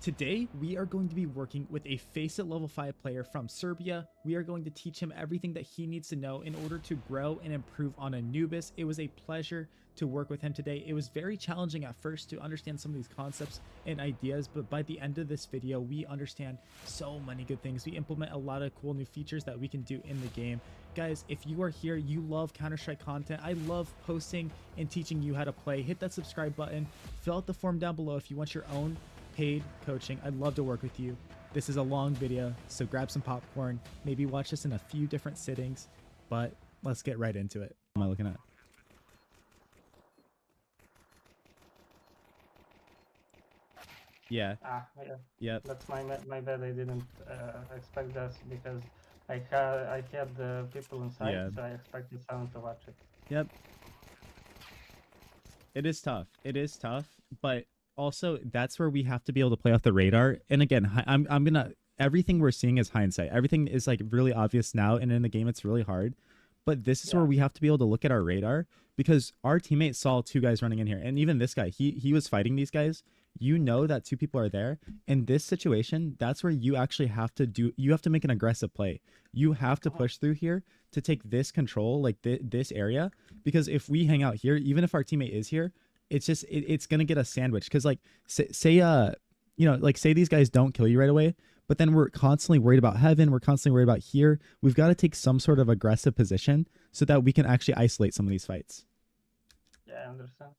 Today, we are going to be working with a Faceit level 5 player from Serbia. We are going to teach him everything that he needs to know in order to grow and improve on Anubis. It was a pleasure to work with him today. It was very challenging at first to understand some of these concepts and ideas, but by the end of this video, we understand so many good things. We implement a lot of cool new features that we can do in the game. Guys, if you are here, you love Counter-Strike content, I love posting and teaching you how to play. Hit that subscribe button, fill out the form down below if you want your own paid coaching. I'd love to work with you. This is a long video, so grab some popcorn, maybe watch this in a few different sittings, but let's get right into it. What am I looking at? Yeah. Yeah. Yep. That's my bad. I didn't expect this because I had the people inside, Yeah. so I expected someone to watch it. Yep. It is tough. It is tough, but also that's where we have to be able to play off the radar. And again, I'm gonna, everything we're seeing is hindsight. Everything is like really obvious now, and in the game it's really hard. But this is where we have to be able to look at our radar, because our teammate saw two guys running in here, and even this guy, he was fighting these guys. You know that two people are there. In this situation, that's where you actually have to do, you have to make an aggressive play. You have to push through here to take this control, like this area, because if we hang out here, even if our teammate is here, it's just it's gonna get a sandwich. Because like say you know, like say these guys don't kill you right away, but then we're constantly worried about heaven, we're constantly worried about here. We've got to take some sort of aggressive position so that we can actually isolate some of these fights. Yeah, I understand.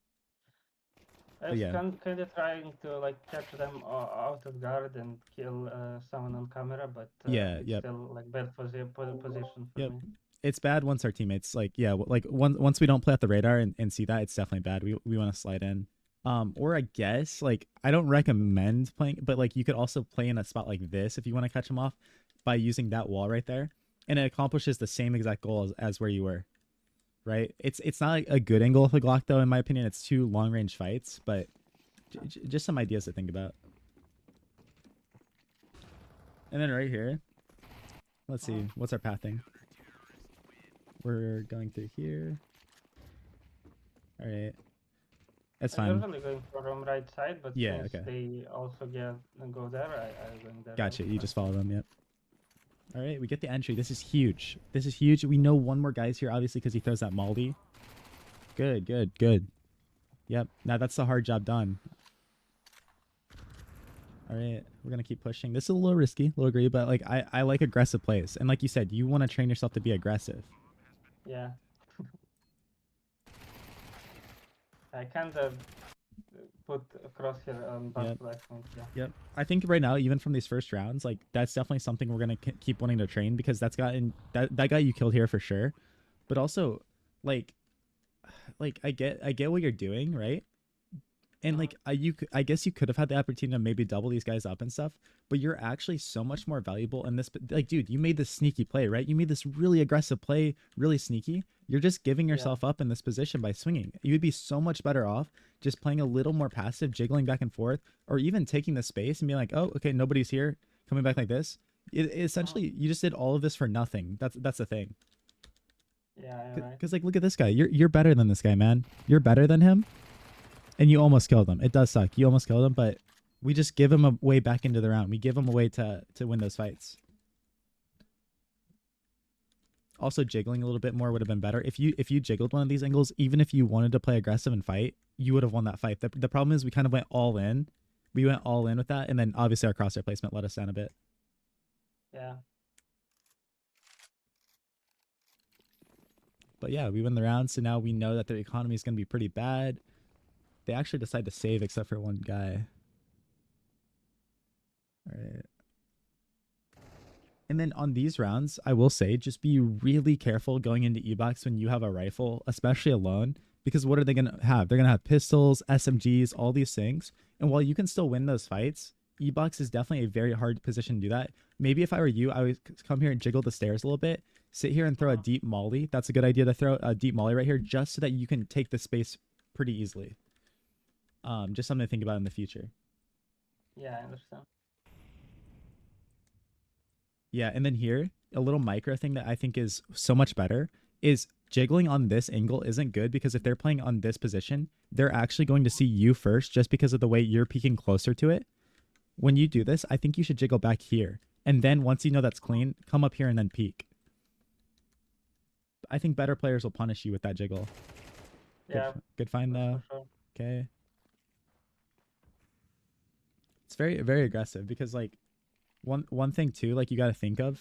I was kind of trying to like catch them out of guard and kill someone on camera, but it's still like bad position for me. It's bad once our teammates like like once we don't play at the radar and see that, it's definitely bad. We want to slide in. Or I guess like I don't recommend playing, but like you could also play in a spot like this if you want to catch them off by using that wall right there, and it accomplishes the same exact goal as where you were. Right? It's not like a good angle with a Glock though, in my opinion. It's two long range fights, but just some ideas to think about. And then right here, let's see, what's our pathing? We're going through here. All right, that's fine. I'm usually going from right side, but since they also go there, I'm going there. Gotcha. You just follow them. Yep. All right, we get the entry. This is huge. This is huge. We know one more guy's here, obviously, because he throws that Moldy. Good, good, good. Yep. Now that's the hard job done. All right, we're gonna keep pushing. This is a little risky, a little greedy, but like I like aggressive plays, and like you said, you want to train yourself to be aggressive. Yeah. I kind of put a crosshair on both platforms. Yep. I think right now, even from these first rounds, like that's definitely something we're gonna keep wanting to train, because that's gotten that guy you killed here for sure, but also like I get what you're doing, right? And like I guess you could have had the opportunity to maybe double these guys up and stuff, but you're actually so much more valuable in this. Like, dude, you made this sneaky play, right? You made this really aggressive play, really sneaky. You're just giving yourself up in this position by swinging. You would be so much better off just playing a little more passive, jiggling back and forth, or even taking the space and being like, oh, okay, nobody's here, coming back like this. Essentially, you just did all of this for nothing. That's the thing. Yeah, because like, look at this guy. You're better than this guy, man. You're better than him. And you almost killed him. It does suck. You almost killed him, but we just give him a way back into the round. We give him a way to win those fights. Also, jiggling a little bit more would have been better. If you jiggled one of these angles, even if you wanted to play aggressive and fight, you would have won that fight. The problem is we kind of went all in. We went all in with that, and then obviously our crosshair placement let us down a bit. Yeah. But yeah, we win the round, so now we know that their economy is going to be pretty bad. They actually decide to save except for one guy. All right. And then on these rounds, I will say, just be really careful going into E-Box when you have a rifle, especially alone, because what are they going to have? They're going to have pistols, SMGs, all these things. And while you can still win those fights, E-Box is definitely a very hard position to do that. Maybe if I were you, I would come here and jiggle the stairs a little bit, sit here and throw a deep molly. That's a good idea to throw a deep molly right here, just so that you can take the space pretty easily. Just something to think about in the future. Yeah, I understand. Yeah, and then here, a little micro thing that I think is so much better is jiggling on this angle isn't good, because if they're playing on this position, they're actually going to see you first just because of the way you're peeking closer to it. when you do this, I think you should jiggle back here. And then once you know that's clean, come up here and then peek. I think better players will punish you with that jiggle. Yeah. Good find though. Sure. Okay. It's very, very aggressive because like one thing too, like you got to think of,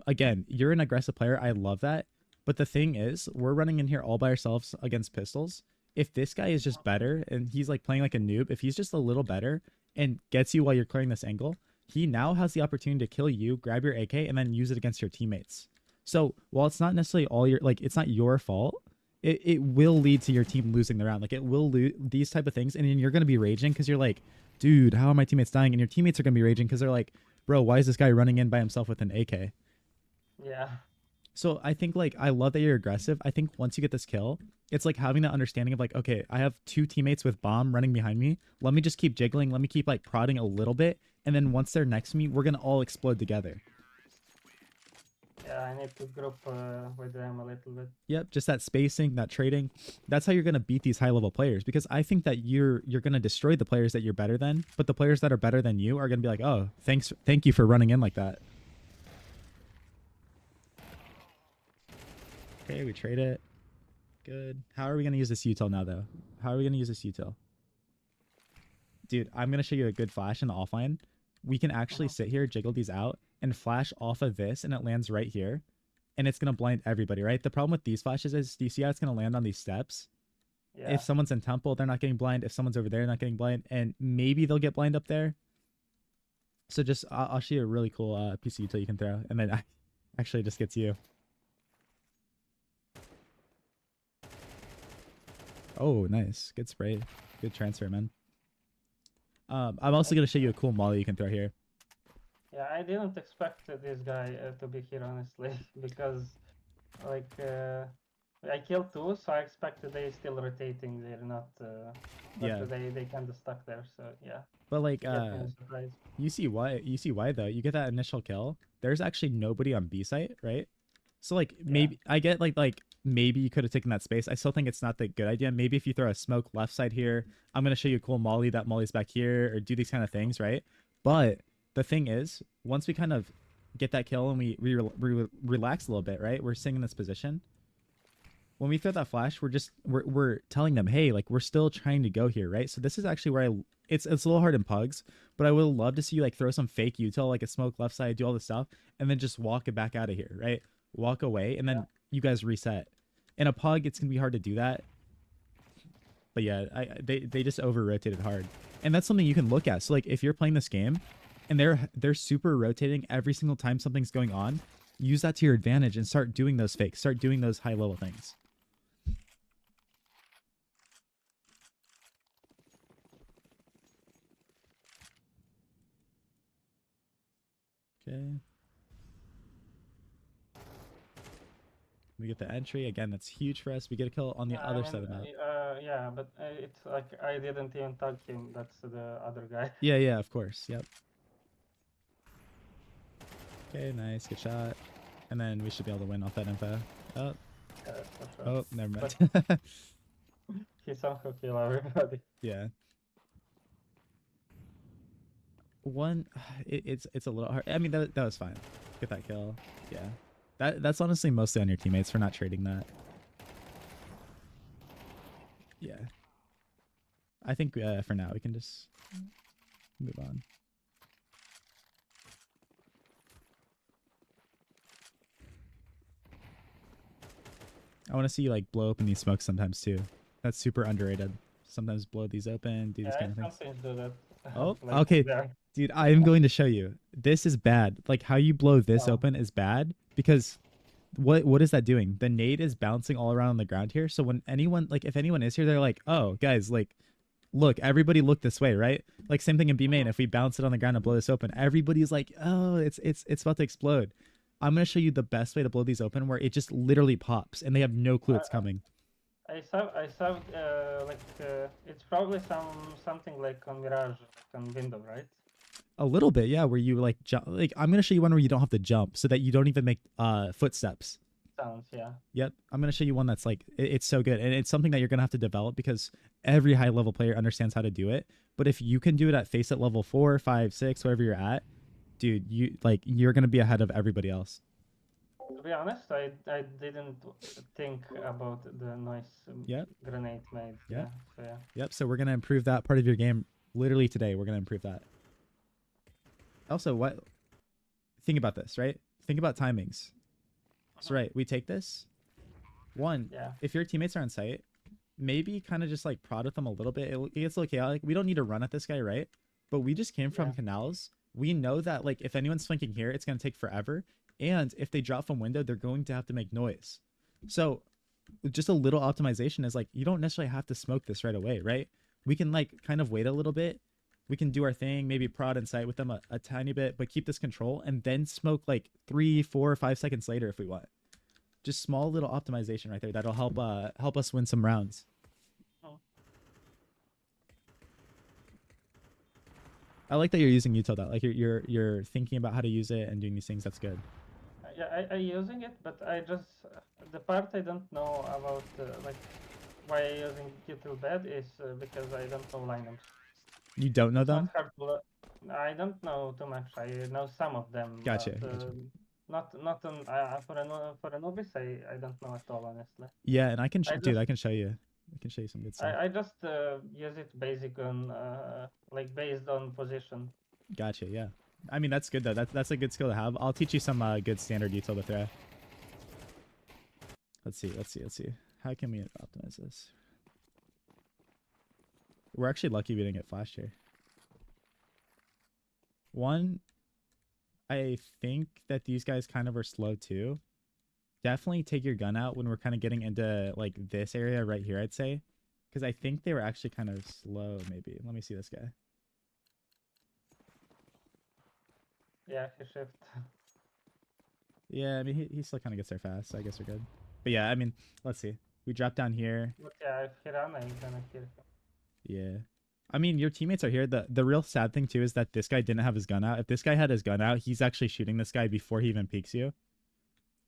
again, you're an aggressive player. I love that. But the thing is, we're running in here all by ourselves against pistols. If this guy is just better and he's like playing like a noob, if he's just a little better and gets you while you're clearing this angle, he now has the opportunity to kill you, grab your AK, and then use it against your teammates. So while it's not necessarily all your, like, it's not your fault, it will lead to your team losing the round. Like, it will lose these type of things, and then you're going to be raging because you're like, dude, how are my teammates dying? And your teammates are going to be raging because they're like, bro, why is this guy running in by himself with an AK? Yeah. So I think, like, I love that you're aggressive. I think once you get this kill, it's like having that understanding of like, okay, I have two teammates with bomb running behind me. Let me just keep jiggling. Let me keep like prodding a little bit. And then once they're next to me, we're going to all explode together. Yeah, I need to group with them a little bit. Yep, just that spacing, that trading. That's how you're going to beat these high-level players, because I think that you're going to destroy the players that you're better than, but the players that are better than you are going to be like, "Oh, thank you for running in like that." Okay, we trade it. Good. How are we going to use this util now, though? How are we going to use this util? Dude, I'm going to show you a good flash in the offline. We can actually sit here, jiggle these out, and flash off of this, and it lands right here. And it's going to blind everybody, right? The problem with these flashes is, do you see how it's going to land on these steps? Yeah. If someone's in temple, they're not getting blind. If someone's over there, they're not getting blind. And maybe they'll get blind up there. So just, I'll show you a really cool piece of util you can throw. And then actually just gets you. Oh, nice. Good spray. Good transfer, man. I'm also going to show you a cool molly you can throw here. Yeah, I didn't expect this guy to be here, honestly, because, like, I killed two, so I expected they still rotating. They're not, yeah. They kind of stuck there, so yeah. But, like, you see why, though. You get that initial kill. There's actually nobody on B site, right? So, like, maybe, I get, like, maybe you could have taken that space. I still think it's not the good idea. Maybe if you throw a smoke left side here, I'm going to show you a cool molly. That molly's back here, or do these kind of things, right? But the thing is, once we kind of get that kill and we relax a little bit, right? We're sitting in this position. When we throw that flash, we're telling them, hey, like, we're still trying to go here, right? So this is actually where it's a little hard in pugs, but I would love to see you like throw some fake util, like a smoke left side, do all this stuff, and then just walk it back out of here, right? Walk away, and then you guys reset. In a pug, it's gonna be hard to do that. But yeah, they just over rotated hard, and that's something you can look at. So like, if you're playing this game and they're super rotating every single time something's going on, use that to your advantage and start doing those fakes, start doing those high level things. Okay. We get the entry again. That's huge for us. We get a kill on the other side of the map. Yeah, but it's like I didn't even tag him. That's the other guy. Yeah, of course. Yep. Okay, nice, good shot. And then we should be able to win off that info. Oh, oh, never mind. He somehow killed everybody. Yeah. It's a little hard. I mean, that was fine. Get that kill. Yeah. That's honestly mostly on your teammates for not trading that. Yeah. I think for now we can just move on. I want to see you like blow open these smokes sometimes too. That's super underrated. Sometimes blow these open, do these kind of things. Do that. Oh, like, okay. Dude, I am going to show you. This is bad. Like, how you blow this open is bad, because what is that doing? The nade is bouncing all around on the ground here. So when anyone, like, if anyone is here, they're like, oh, guys, like, look, everybody look this way, right? Like, same thing in B main. If we bounce it on the ground and blow this open, everybody's like, oh, it's about to explode. I'm going to show you the best way to blow these open, where it just literally pops and they have no clue it's coming. I saw like it's probably something like on Mirage, like on window, right? A little bit, yeah, where you like jump. Like, I'm gonna show you one where you don't have to jump, so that you don't even make footsteps. Sounds, yeah. Yep, I'm gonna show you one that's like it's so good, and it's something that you're gonna have to develop, because every high level player understands how to do it. But if you can do it at face at level 4, 5, 6, wherever you're at, dude, you're gonna be ahead of everybody else. To be honest, I didn't think about the noise grenade made. Yep. So yeah. Yep. So we're gonna improve that part of your game literally today. We're gonna improve that. Also, think about this, right? Think about timings. So right, we take this. One, if your teammates are on site, maybe kind of just like prod with them a little bit. It gets a little chaotic. We don't need to run at this guy, right? But we just came from canals. We know that like if anyone's flanking here, it's gonna take forever. And if they drop from window, they're going to have to make noise. So just a little optimization is like, you don't necessarily have to smoke this right away, right? We can like kind of wait a little bit. We can do our thing, maybe prod and sight with them a tiny bit, but keep this control and then smoke like 3, 4, 5 seconds later if we want. Just small little optimization right there. That'll help us win some rounds. I like that you're using util that. Like you're thinking about how to use it and doing these things. That's good. Yeah, I using it, but I just the part I don't know about like why I using util bad is because I don't know lineups. You don't know them? I don't know too much. I know some of them. Gotcha. Not on for Anubis. I don't know at all, honestly. Yeah, and I can show you. I can show you some good stuff. I just use it basic on like based on position. Gotcha. Yeah. I mean that's good though. That's a good skill to have. I'll teach you some good standard util to throw. Let's see. How can we optimize this? We're actually lucky we didn't get flashed here. One, I think that these guys kind of are slow too. Definitely take your gun out when we're kind of getting into like this area right here, I'd say. Because I think they were actually kind of slow, maybe. Let me see this guy. Yeah, he shift. Yeah, I mean, he still kind of gets there fast, so I guess we're good. But yeah, I mean, let's see. We drop down here. But yeah, if he run, I'm gonna kill him. Yeah. I mean, your teammates are here. The real sad thing, too, is that this guy didn't have his gun out. If this guy had his gun out, he's actually shooting this guy before he even peeks you.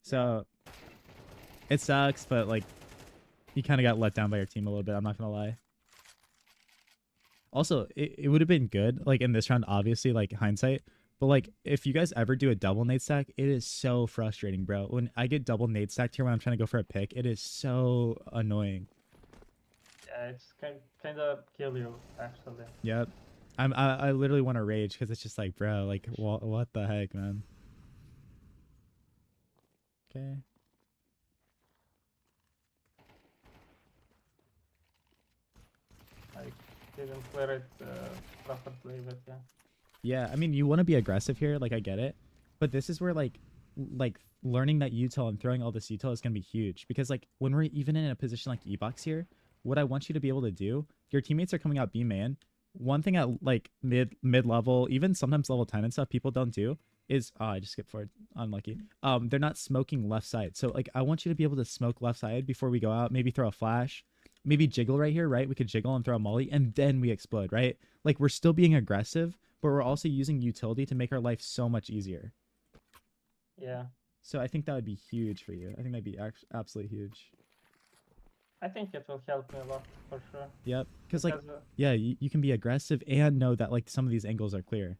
So, it sucks, but, like, he kind of got let down by your team a little bit. I'm not going to lie. Also, it would have been good, like, in this round, obviously, like, hindsight. But, like, if you guys ever do a double nade stack, it is so frustrating, bro. When I get double nade stacked here when I'm trying to go for a pick, it is so annoying. Yeah, it's kind of kill you, actually. Yep. I literally want to rage because it's just like, bro, like, what the heck, man? Okay. I didn't clear it properly, but yeah. Yeah, I mean, you want to be aggressive here, like I get it, but this is where like learning that util and throwing all this util is gonna be huge because like when we're even in a position like E-box here, what I want you to be able to do, your teammates are coming out B man. One thing at like mid level, even sometimes level 10 and stuff, people don't do is I just skipped forward, unlucky. They're not smoking left side, so like I want you to be able to smoke left side before we go out. Maybe throw a flash, maybe jiggle right here, right? We could jiggle and throw a molly, and then we explode, right? Like we're still being aggressive, but we're also using utility to make our life so much easier. Yeah. So I think that would be huge for you. I think that'd be absolutely huge. I think it will help me a lot, for sure. Yep. Because like, yeah, you can be aggressive and know that like some of these angles are clear.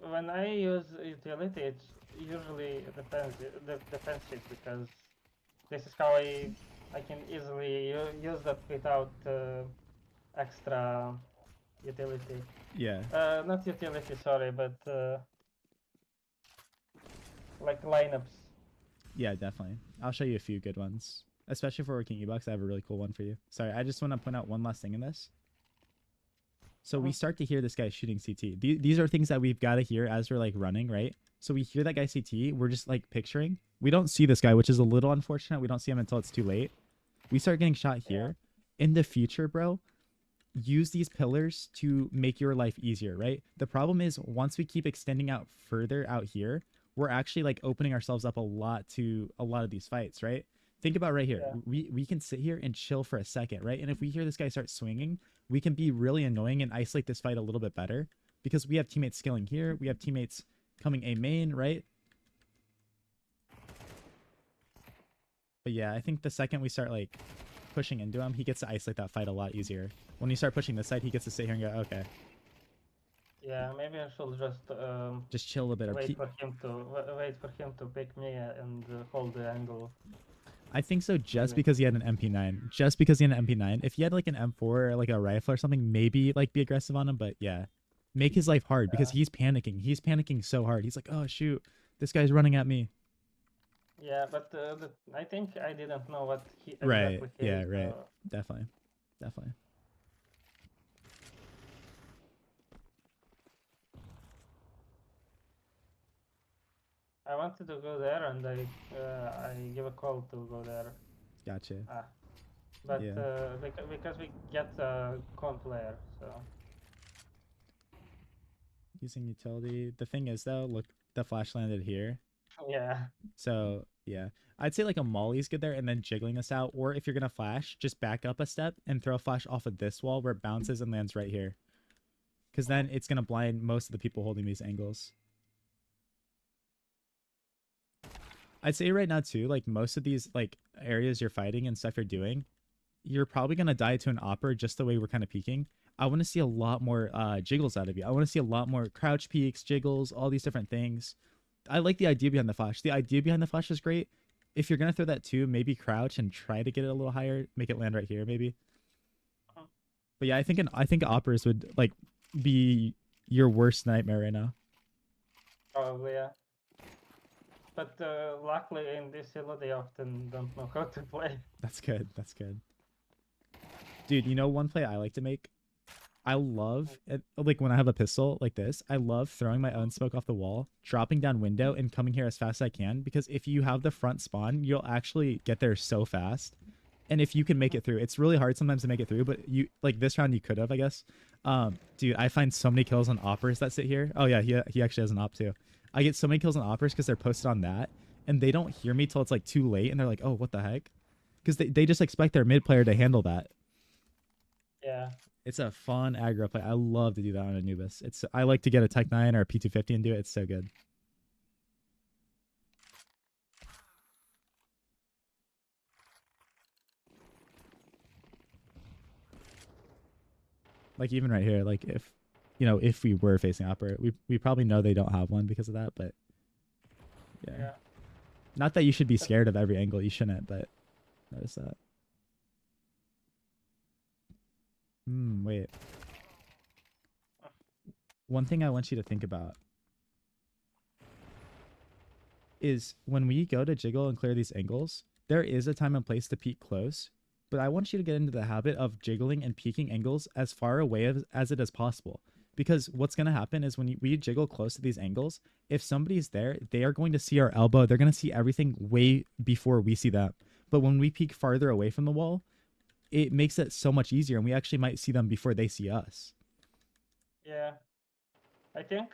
When I use utility, it's usually defensive because this is how I can easily use that without extra utility. Yeah. Not utility, sorry, but like lineups. Yeah, definitely. I'll show you a few good ones. Especially for working E-box, I have a really cool one for you. Sorry, I just want to point out one last thing in this. So we start to hear this guy shooting CT. These are things that we've got to hear as we're like running, right? So we hear that guy CT. We're just like picturing. We don't see this guy, which is a little unfortunate. We don't see him until it's too late. We start getting shot here. In the future, bro, use these pillars to make your life easier, right? The problem is once we keep extending out further out here, we're actually like opening ourselves up a lot to a lot of these fights, right? Think about right here. Yeah. We can sit here and chill for a second, right? And if we hear this guy start swinging, we can be really annoying and isolate this fight a little bit better because we have teammates skilling here. We have teammates coming A main, right? But yeah, I think the second we start like pushing into him, he gets to isolate that fight a lot easier. When you start pushing this side, he gets to sit here and go, okay. Yeah, maybe I should just chill a bit. Wait for him to pick me and hold the angle. I think so, just because he had an MP9. Just because he had an MP9. If he had like an M4 or like a rifle or something, maybe like be aggressive on him. But yeah, make his life hard because he's panicking. He's panicking so hard. He's like, oh shoot, this guy's running at me. Yeah, but I think I didn't know what he exactly yeah, right. Definitely. I wanted to go there, and I give a call to go there. Gotcha. But yeah. Because we get a con player, so using utility. The thing is though, look, the flash landed here. Yeah. So yeah, I'd say like a molly's good there, and then jiggling us out. Or if you're gonna flash, just back up a step and throw a flash off of this wall where it bounces and lands right here. Because then it's gonna blind most of the people holding these angles. I'd say right now too, like most of these like areas you're fighting and stuff you're doing, you're probably gonna die to an opera just the way we're kind of peeking. I want to see a lot more jiggles out of you. I want to see a lot more crouch peeks, jiggles, all these different things. I like the idea behind the flash. The idea behind the flash is great. If you're gonna throw that too, maybe crouch and try to get it a little higher, make it land right here, maybe. But yeah, I think operas would like be your worst nightmare right now. Probably, yeah. But luckily in this elo they often don't know how to play. That's good. Dude, you know one play I like to make? I love it, like when I have a pistol like this, I love throwing my own smoke off the wall, dropping down window, and coming here as fast as I can. Because if you have the front spawn, you'll actually get there so fast. And if you can make it through, it's really hard sometimes to make it through, but you like this round you could have, I guess. Dude, I find so many kills on operas that sit here. Oh yeah, he actually has an op too. I get so many kills on operas because they're posted on that, and they don't hear me till it's like too late, and they're like, oh, what the heck? Because they just expect their mid player to handle that. Yeah. It's a fun aggro play. I love to do that on Anubis. I like to get a Tech 9 or a P250 and do it. It's so good. Like even right here, like if if we were facing opera, we probably know they don't have one because of that, but yeah. Not that you should be scared of every angle. You shouldn't, but notice that. Wait. One thing I want you to think about is when we go to jiggle and clear these angles, there is a time and place to peek close, but I want you to get into the habit of jiggling and peeking angles as far away as it is possible. Because what's going to happen is when we jiggle close to these angles, if somebody's there, they are going to see our elbow. They're going to see everything way before we see them. But when we peek farther away from the wall, it makes it so much easier, and we actually might see them before they see us. Yeah. I think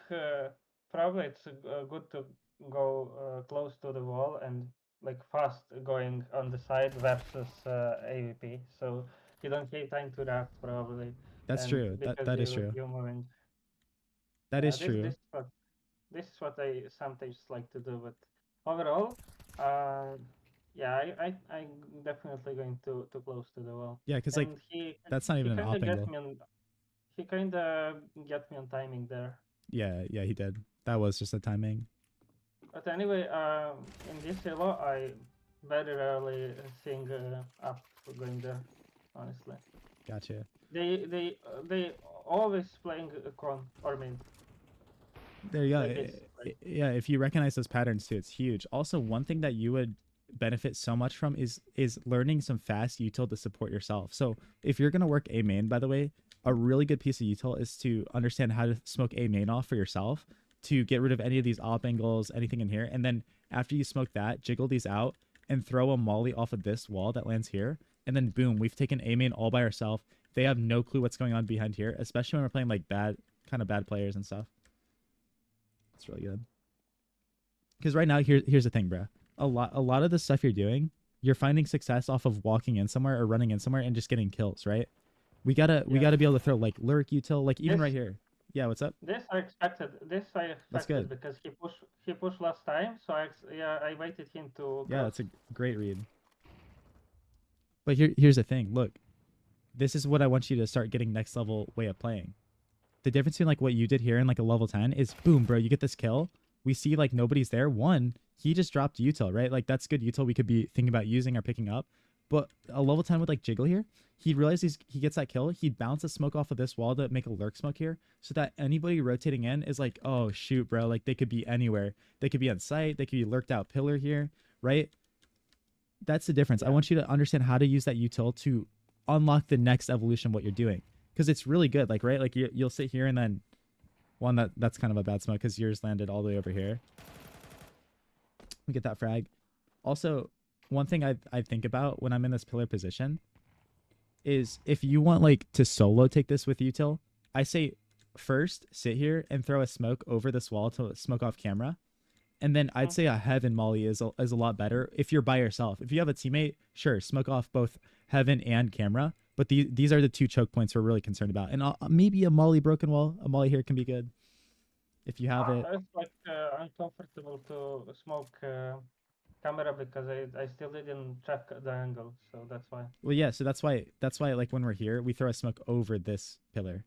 probably it's good to go close to the wall and like fast going on the side versus AVP, so you don't have time to react probably. That's true. That is true. You're moving. That is true. This is what I sometimes like to do, but overall, yeah, I'm definitely going too close to the wall. Yeah, because like that's not even an op angle. He kind of got me on timing there. Yeah, he did. That was just a timing. But anyway, in this elo, I very rarely think up going there, honestly. Gotcha. They always playing con or mid. There you go. Yeah, if you recognize those patterns too, it's huge. Also, one thing that you would benefit so much from is learning some fast util to support yourself. So if you're gonna work A main, by the way, a really good piece of util is to understand how to smoke A main off for yourself to get rid of any of these op angles, anything in here. And then after you smoke that, jiggle these out and throw a molly off of this wall that lands here. And then boom, we've taken A main all by ourselves. They have no clue what's going on behind here, especially when we're playing like bad players and stuff. It's really good. Because right now, here's the thing, bro. A lot of the stuff you're doing, you're finding success off of walking in somewhere or running in somewhere and just getting kills, right? We gotta be able to throw like lurk util, like even right here. Yeah, what's up? This I expected. That's good because he pushed last time, so I waited him to. Yeah, that's a great read. But here's the thing. Look, this is what I want you to start getting next level way of playing. The difference between like what you did here in like a level 10 is boom, bro, you get this kill. We see like nobody's there. One, he just dropped util, right? Like that's good util we could be thinking about using or picking up. But a level 10 with like jiggle here, he realizes he gets that kill. He'd bounce a smoke off of this wall to make a lurk smoke here so that anybody rotating in is like, oh shoot, bro, like they could be anywhere. They could be on site. They could be lurked out pillar here, right? That's the difference. I want you to understand how to use that util to unlock the next evolution of what you're doing, because it's really good. Like, right, like you'll sit here and then that's kind of a bad smoke because yours landed all the way over here. We get that frag. Also, one thing I think about when I'm in this pillar position is if you want like to solo take this with util, I say first sit here and throw a smoke over this wall to smoke off camera. And then I'd say a heaven molly is a lot better if you're by yourself. If you have a teammate, sure, smoke off both heaven and camera. But these are the two choke points we're really concerned about. And maybe a molly broken wall. A molly here can be good if you have it. It's like uncomfortable to smoke camera because I still didn't check the angle, so that's why. Well, yeah, so that's why like when we're here, we throw a smoke over this pillar.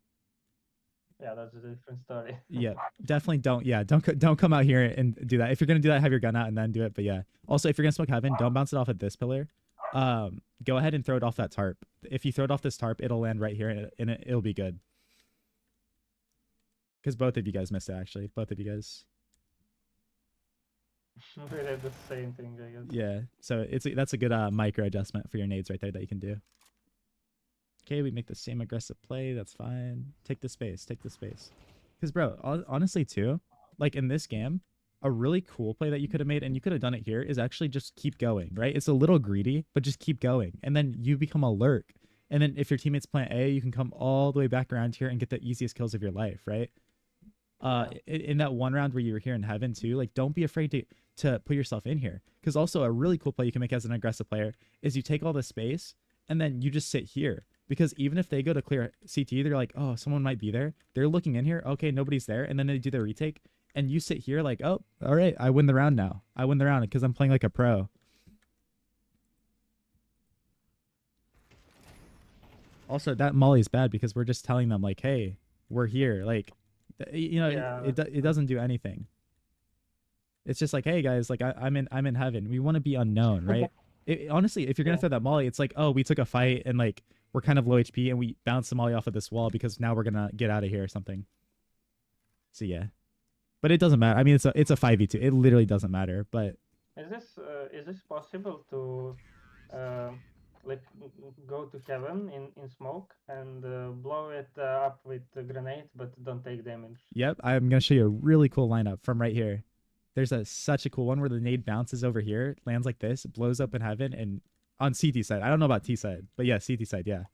Yeah, that's a different story. Yeah, definitely don't come out here and do that. If you're gonna do that, have your gun out and then do it. But yeah, also if you're gonna smoke heaven, don't bounce it off at this pillar. Go ahead and throw it off that tarp. If you throw it off this tarp, it'll land right here and it'll be good. Because both of you guys missed it, actually. Both of you guys. We did the same thing, I guess. Yeah, so that's a good micro adjustment for your nades right there that you can do. Okay, we make the same aggressive play. That's fine. Take the space. Take the space. Because, bro, honestly, too, like in this game, a really cool play that you could have made, and you could have done it here, is actually just keep going, right? It's a little greedy, but just keep going. And then you become a lurk. And then if your teammates plant A, you can come all the way back around here and get the easiest kills of your life, right? In that one round where you were here in heaven, too, like, don't be afraid to put yourself in here. Because also a really cool play you can make as an aggressive player is you take all the space, and then you just sit here. Because even if they go to clear CT, they're like, oh, someone might be there. They're looking in here. Okay, nobody's there. And then they do their retake. And you sit here like, oh, all right, I win the round now. I win the round because I'm playing like a pro. Also, that molly's bad because we're just telling them like, hey, we're here. Like, you know, yeah, it doesn't do anything. It's just like, hey, guys, like I'm in heaven. We want to be unknown, right? Honestly, if you're going to throw that molly, it's like, oh, we took a fight and like, we're kind of low HP and we bounce the molly off of this wall because now we're gonna get out of here or something. So yeah, but it doesn't matter. I mean, it's a 5v2. It literally doesn't matter. But is this possible to like go to heaven in smoke and blow it up with a grenade, but don't take damage? Yep, I'm gonna show you a really cool lineup from right here. There's such a cool one where the nade bounces over here, lands like this, blows up in heaven, and on CT side. I don't know about T side, but yeah, CT side, yeah.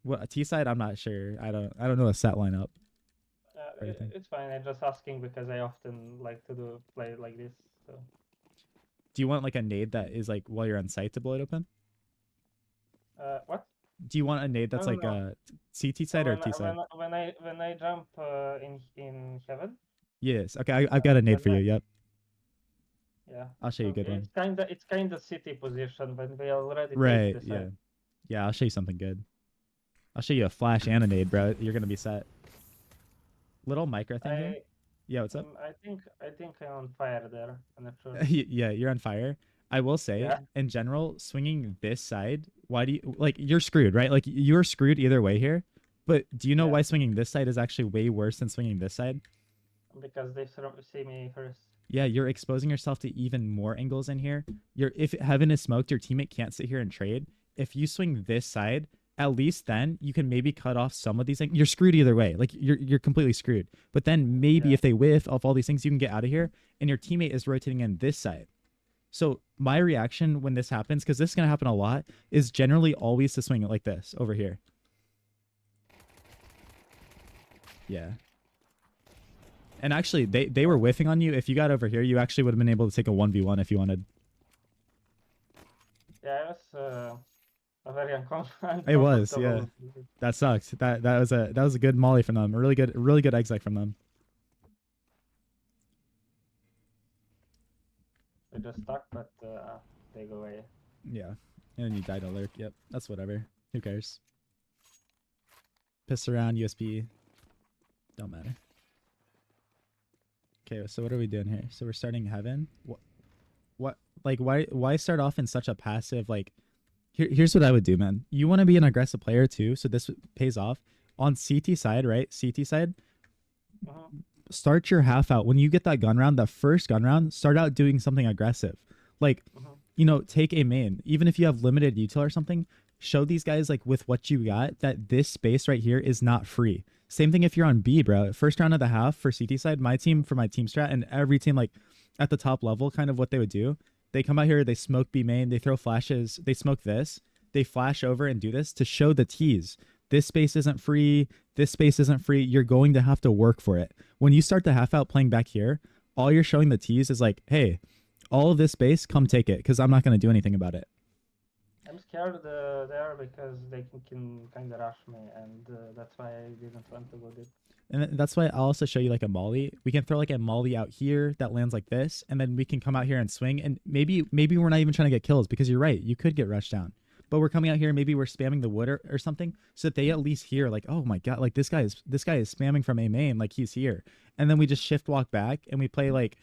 Well, T side, I'm not sure. I don't know a set lineup. It's fine. I'm just asking because I often like to play like this. So. Do you want like a nade that is like while you're on site to blow it open? What? Do you want a nade that's like a CT side or T side? When I jump in heaven. Yes. Okay, I've got a nade for you. Yep. Yeah. I'll show you a good one. It's kind of city position when we already right. Yeah. Yeah. I'll show you something good. I'll show you a flash and a nade, bro. You're gonna be set. Little micro thing here. Yeah. What's up? I think I'm on fire there. I'm not sure. Yeah, you're on fire. I will say, in general, swinging this side. Why do you like? You're screwed, right? Like you're screwed either way here. But do you know why swinging this side is actually way worse than swinging this side? Because they see me first. Yeah, you're exposing yourself to even more angles in here. If heaven is smoked, your teammate can't sit here and trade. If you swing this side, at least then you can maybe cut off some of these things. You're screwed either way. Like you're completely screwed. But then maybe if they whiff off all these things, you can get out of here. And your teammate is rotating in this side. So my reaction when this happens, because this is gonna happen a lot, is generally always to swing it like this over here. Yeah. And actually, they were whiffing on you. If you got over here, you actually would have been able to take a 1v1 if you wanted. Yeah, it was a very uncomfortable. It was, yeah. That sucked. That was a good molly from them. A really good exec from them. They just stuck, but they go away. Yeah. And then you died to lurk. Yep, that's whatever. Who cares? Piss around, USB. Don't matter. Okay, so what are we doing here? So we're starting heaven. What? Like, why start off in such a passive, like, here's what I would do, man. You want to be an aggressive player too, so this pays off. On CT side, right? CT side, start your half out. When you get that gun round, the first gun round, start out doing something aggressive. Like, you know, take a main. Even if you have limited util or something, show these guys, like, with what you got, that this space right here is not free. Same thing if you're on B, bro. First round of the half for CT side, my team, for my team strat, and every team, like, at the top level, kind of what they would do. They come out here, they smoke B main, they throw flashes, they smoke this, they flash over and do this to show the T's. This space isn't free. This space isn't free. You're going to have to work for it. When you start the half out playing back here, all you're showing the T's is like, hey, all of this space, come take it, because I'm not going to do anything about it. I'm scared there because they can kind of rush me, and that's why I didn't want to go deep. And that's why I'll also show you like a molly. We can throw like a molly out here that lands like this, and then we can come out here and swing. And maybe we're not even trying to get kills, because you're right, you could get rushed down. But we're coming out here, maybe we're spamming the wood or something, so that they at least hear like, oh my god, like this guy is spamming from a main, like he's here. And then we just shift walk back and we play like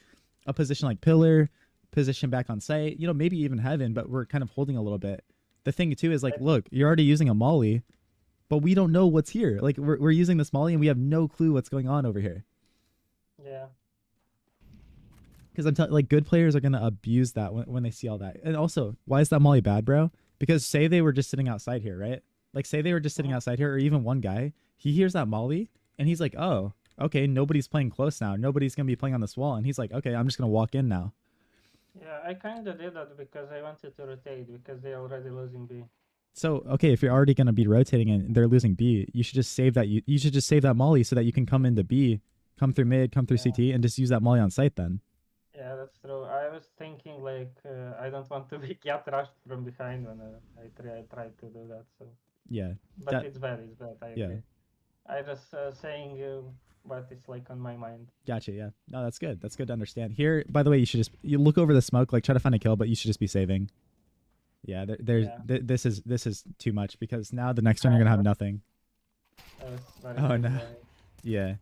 a position like pillar, position back on site, you know, maybe even heaven, but we're kind of holding a little bit. The thing too is like, look, you're already using a molly, but we don't know what's here. Like we're using this molly and we have no clue what's going on over here. Yeah. Because I'm telling, like, good players are gonna abuse that when they see all that. And also, why is that molly bad, bro? Because say they were just sitting outside here, right? Like say they were just sitting outside here, or even one guy, he hears that molly and he's like, oh, okay, nobody's playing close now. Nobody's gonna be playing on this wall, and he's like, okay, I'm just gonna walk in now. Yeah, I kind of did that because I wanted to rotate because they're already losing B. So okay, if you're already gonna be rotating and they're losing B, you should just save that. You should just save that molly so that you can come into B, come through mid, come through CT, and just use that molly on site then. Yeah, that's true. I was thinking like I don't want to be get rushed from behind when I tried to do that. So yeah, but it's bad. It's bad. I agree. I just saying what is like on my mind. Gotcha. Yeah. No, that's good. That's good to understand. Here, by the way, you look over the smoke, like try to find a kill, but you should just be saving. Yeah. This is too much, because now the next turn you're gonna have nothing. Oh no. Yeah.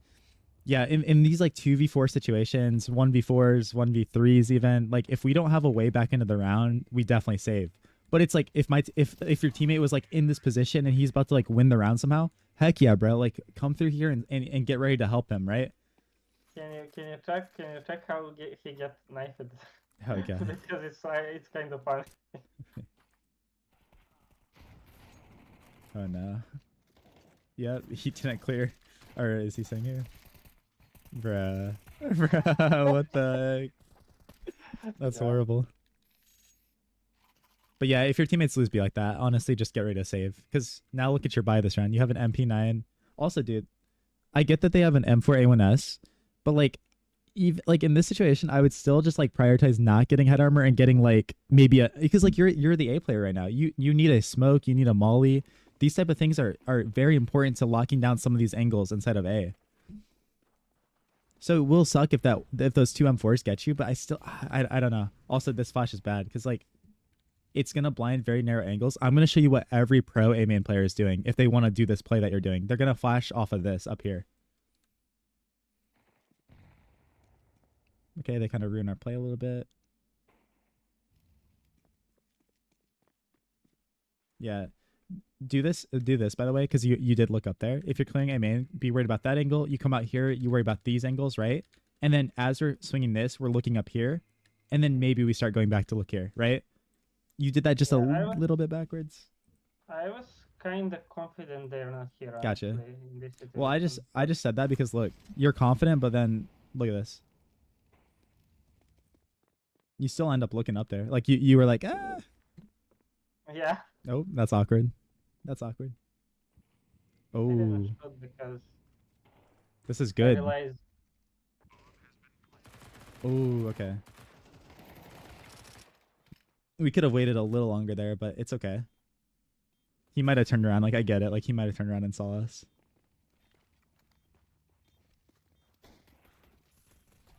Yeah, in these like 2v4 situations, 1v4s, 1v3s even, like if we don't have a way back into the round, we definitely save. But it's like if your teammate was like in this position and he's about to like win the round somehow, heck yeah, bro, like come through here and get ready to help him, right? Can you check how he gets knifed? Oh god. Because it's kind of fun. Oh no. Yeah, he didn't clear. Or is he saying here? Bruh. Bruh, what the heck? That's horrible. But yeah, if your teammates lose B like that, honestly, just get ready to save. Because now look at your buy this round. You have an MP9. Also, dude, I get that they have an M4A1S, but like, even like in this situation, I would still just like prioritize not getting head armor and getting like maybe because like you're the A player right now. You need a smoke, you need a molly. These type of things are very important to locking down some of these angles inside of A. So it will suck if those two M4s get you, but I don't know. Also, this flash is bad because like it's gonna blind very narrow angles. I'm gonna show you what every pro A main player is doing if they want to do this play that you're doing. They're gonna flash off of this up here. Okay, they kind of ruin our play a little bit. Yeah. Do this by the way, because you did look up there. If you're clearing a main, be worried about that angle. You come out here, you worry about these angles, right? And then as we're swinging this, we're looking up here, and then maybe we start going back to look here, right? You did that just a little bit backwards. I was kind of confident they're not here. Gotcha. In this situation. Well, I just said that because look, you're confident, but then look at this. You still end up looking up there. Like you were like, ah. Yeah. Nope, that's awkward. That's awkward. Oh. Because this is good. Oh, okay. We could have waited a little longer there, but it's okay. He might have turned around. Like, I get it. Like, he might have turned around and saw us.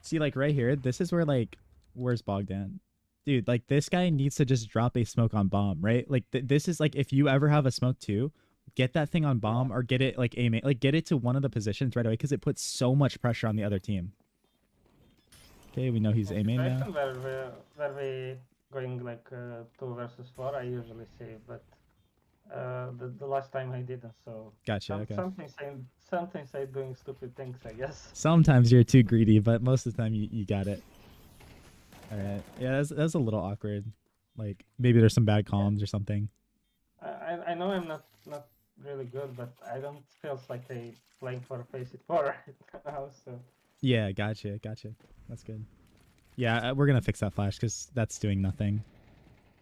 See, like, right here, this is where, like, where's Bogdan? dude, like this guy needs to just drop a smoke on bomb, right? Like this is like if you ever have a smoke too, get that thing on bomb or get it like aiming, like get it to one of the positions right away because it puts so much pressure on the other team. Okay, we know he's aiming now. Where we going like 2 versus 4, I usually save, but the last time I didn't, so gotcha. Okay. Sometimes I'm doing stupid things, I guess. Sometimes you're too greedy, but most of the time you got it. All right. Yeah, that's a little awkward. Like maybe there's some bad comms or something. I know I'm not really good, but I don't feel like I playing for phase 4 right now. So yeah, gotcha. That's good. Yeah, we're gonna fix that flash because that's doing nothing.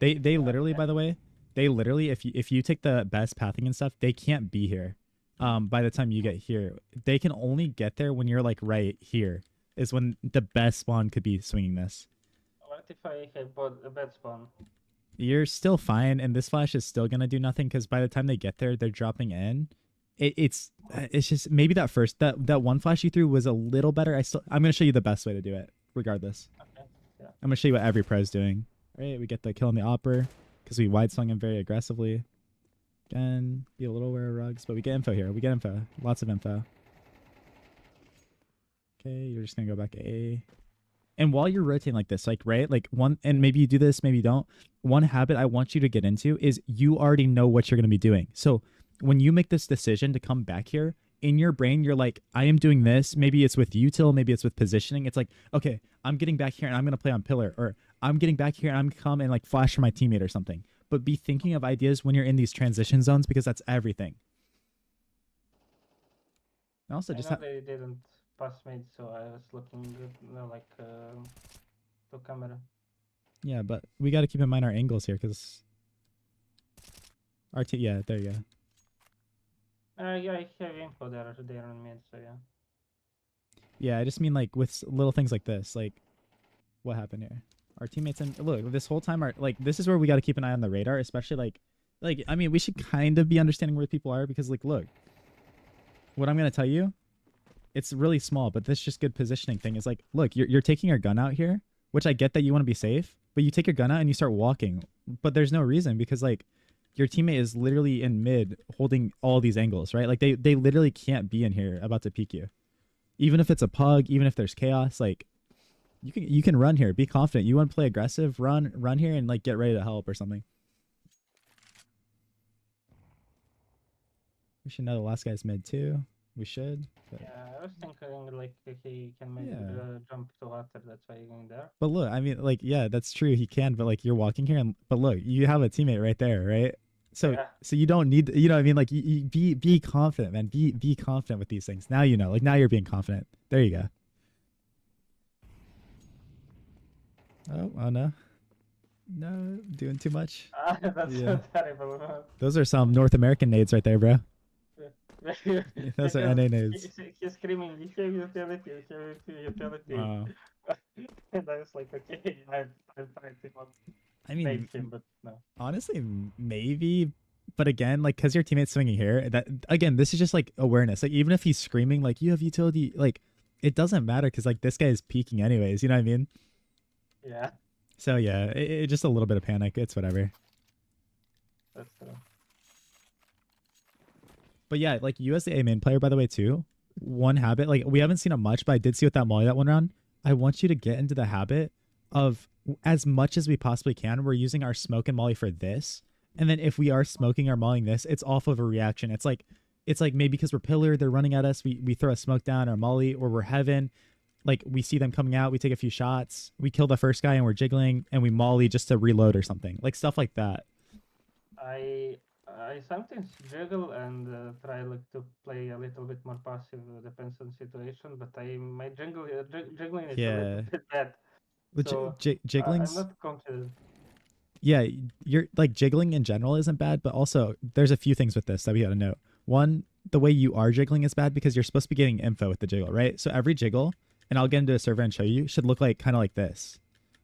They literally, by the way, they literally if you take the best pathing and stuff, they can't be here. By the time you get here, they can only get there when you're like right here. Is when the best spawn could be swinging this. What if I have a bad spawn? You're still fine, and this flash is still gonna do nothing because by the time they get there, they're dropping in. It's just maybe that one flash you threw was a little better. I'm gonna show you the best way to do it, regardless. Okay. Yeah. I'm gonna show you what every pro is doing. All right, we get the kill on the opper because we wide swung him very aggressively. Again, be a little aware of rugs, but we get info here. We get info, lots of info. Okay, you're just gonna go back to A. And while you're rotating like this, like, right, like one, and maybe you do this, maybe you don't. One habit I want you to get into is you already know what you're going to be doing. So when you make this decision to come back here, in your brain, you're like, I am doing this. Maybe it's with util, maybe it's with positioning. It's like, okay, I'm getting back here and I'm going to play on pillar, or I'm getting back here and I'm come and like flash for my teammate or something. But be thinking of ideas when you're in these transition zones because that's everything. And also, just they didn't pass me, so I was looking good, like to camera. Yeah, but we got to keep in mind our angles here because RT. Yeah, there you go. Yeah, I have info there on mid, so yeah. Yeah, I just mean like with little things like this, like what happened here? Our teammates and look, this whole time are like this is where we got to keep an eye on the radar, especially like I mean we should kind of be understanding where people are because like look, what I'm gonna tell you, it's really small, but this just good positioning thing is like look, you're taking your gun out here, which I get that you want to be safe, but you take your gun out and you start walking, but there's no reason because like your teammate is literally in mid holding all these angles, right? Like they literally can't be in here about to peek you. Even if it's a pug, even if there's chaos, like you can run here. Be confident. You want to play aggressive, run here and like get ready to help or something. We should know the last guy's mid too. We should. But... yeah, I was thinking like he can maybe jump to water. That's why you're going there. But look, I mean, like, yeah, that's true. He can, but like you're walking here, but look, you have a teammate right there, right? So so you don't need, you know what I mean? Like you be confident, man. Be confident with these things. Now you know. Like now you're being confident. There you go. Oh no. No, doing too much. That's so terrible. Those are some North American nades right there, bro. Those are NA nades. He's screaming, we have utility, Wow. And I was like, okay, I'm trying to him, but no. Honestly, maybe. But again, like, because your teammate's swinging here, that again, this is just like awareness. Like, even if he's screaming, like, you have utility, like, it doesn't matter because, like, this guy is peeking anyways. You know what I mean? Yeah. So, yeah, it just a little bit of panic. It's whatever. That's true. But yeah, like, you as the A main player, by the way, too, one habit, like, we haven't seen it much, but I did see with that molly that one round. I want you to get into the habit of, as much as we possibly can, we're using our smoke and molly for this. And then if we are smoking or mollying this, it's off of a reaction. It's like maybe because we're pillar, they're running at us, we throw a smoke down or molly, or we're heaven. Like, we see them coming out, we take a few shots, we kill the first guy and we're jiggling, and we molly just to reload or something. Like, stuff like that. I sometimes jiggle and try like to play a little bit more passive, depends on situation, but my jiggling is a little bit bad. Which so jiggling's... I'm not confident. Yeah, you're like jiggling in general isn't bad, but also there's a few things with this that we got to note. One, the way you are jiggling is bad because you're supposed to be getting info with the jiggle, right? So every jiggle, and I'll get into a server and show you, should look like kind of like this,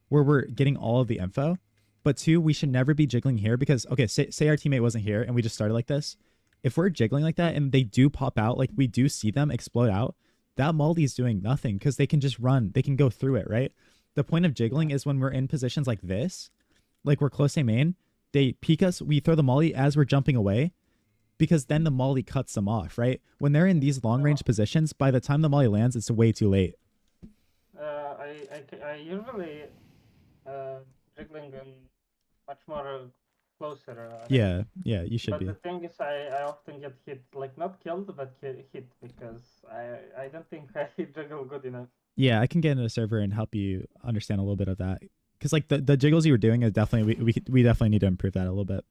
where we're getting all of the info. But two, we should never be jiggling here because, okay, say our teammate wasn't here and we just started like this. If we're jiggling like that and they do pop out, like we do see them explode out, that molly is doing nothing because they can just run. They can go through it, right? The point of jiggling is when we're in positions like this, like we're close A main, they peek us, we throw the molly as we're jumping away, because then the molly cuts them off, right? When they're in these long range positions, by the time the molly lands, it's way too late. I usually jiggling in much more closer. Yeah, you should be. But the thing is, I often get hit, like not killed, but hit because I don't think I juggle good enough. Yeah, I can get into the server and help you understand a little bit of that. Because like the jiggles you were doing is definitely we definitely need to improve that a little bit.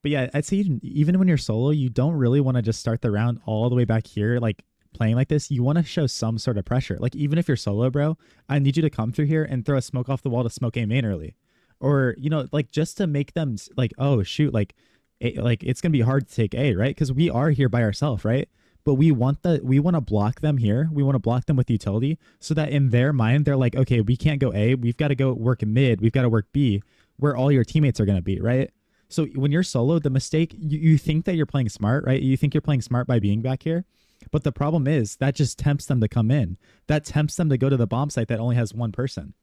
But yeah, I'd say even when you're solo, you don't really want to just start the round all the way back here, like playing like this. You want to show some sort of pressure. Like even if you're solo, bro, I need you to come through here and throw a smoke off the wall to smoke A main early, or like just to make them like, oh shoot, like it's gonna be hard to take A, right? Because we are here by ourselves, right? But we want to block them here. We want to block them with utility so that in their mind they're like, okay, we can't go A. We've got to go work mid. We've got to work B, where all your teammates are gonna be, right? So when you're solo, the mistake, you think that you're playing smart, right? You think you're playing smart by being back here. But the problem is that just tempts them to come in. That tempts them to go to the bomb site that only has one person.